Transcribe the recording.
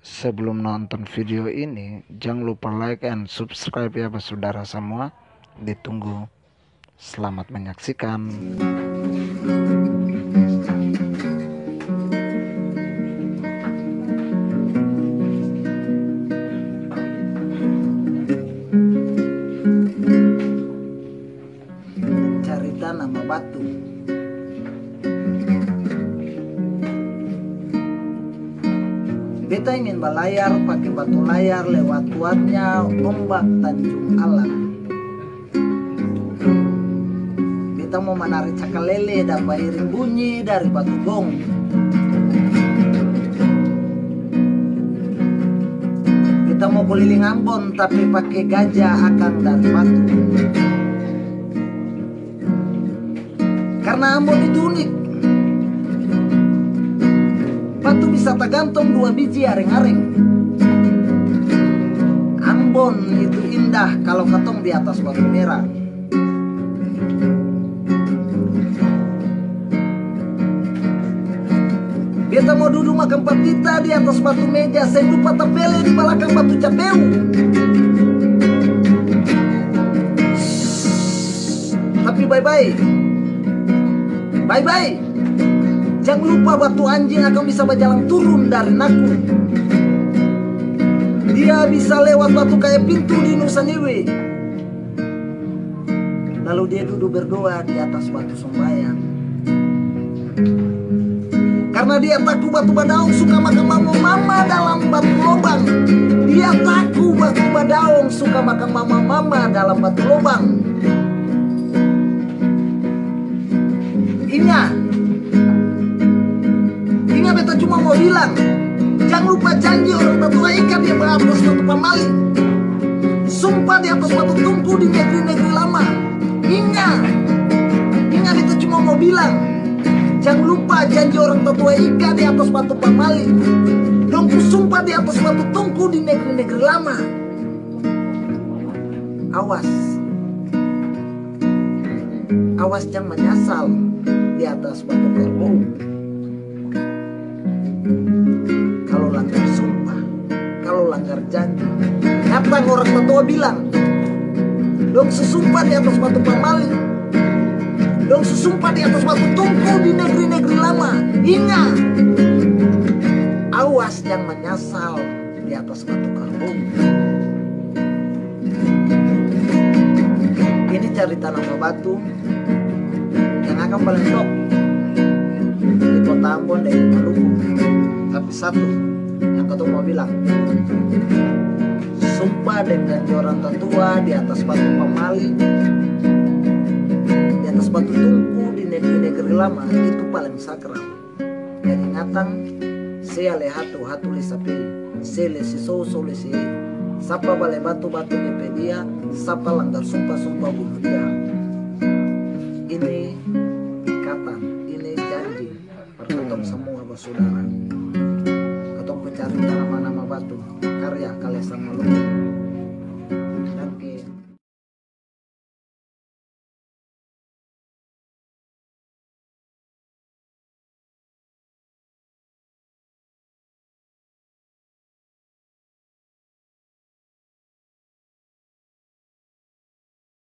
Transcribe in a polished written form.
Sebelum nonton video ini, jangan lupa like and subscribe ya saudara semua. Ditunggu. Selamat menyaksikan. Carita nama batu. Beta ingin balayar pakai batu layar lewat kuatnya ombak Tanjung Alam. Beta mau menarik cakalele dan bairing bunyi dari batu gong. Beta mau keliling Ambon tapi pakai gajah akang dari batu. Karena Ambon itu unik. Batu bisa tergantung 2 biji aring-aring. Ambon itu indah kalau katong di atas batu merah. Beta mau duduk makan papita di atas batu meja. Saya lupa tepele di belakang batu capeu. Tapi bye-bye. Bye-bye. Jangan lupa batu anjing akan bisa berjalan turun dari naku. Dia bisa lewat batu kayak pintu di Nusa Newe. Lalu dia duduk berdoa di atas batu sembayang. Karena dia takut batu badaung suka makan mama-mama dalam batu lubang. Dia takut batu badaung suka makan mama-mama dalam batu lubang. Ingat beta cuma mau bilang, jangan lupa janji orang tatua ikan dia berabdos batu pamaling. Sumpah di atas batu tungku di negeri-negeri lama. Ingat beta cuma mau bilang, jangan lupa janji orang tatua ikan di atas batu pamaling. Dongku sumpah di atas batu tungku di negeri-negeri lama. Awas jangan menyasal di atas batu kerbau. Kalau langgar sumpah, kalau langgar janji. Nyata orang tatua bilang, dong sesumpah di atas batu pamaling, dong sesumpah di atas batu tungku di negeri-negeri lama. Ingat, awas jangan menyasal di atas batu kerbau. Ini cerita nama batu yang akan paling top di kota Ambon dan Maluku. Tapi satu yang ketemu mau bilang, sumpah dengan orang tetua di atas batu pamaling, di atas batu tungku di negeri-negeri lama itu paling sakral. Dan ingatan saya hatu lisapi, saya sisou lesi, sapa balai batu DP dia, sapa langgar sumpah bunuh dia. Ini ikatan, ini janji perkotong semua bersaudara. Katong pencari nama-nama batu karya Kalesan Maluku.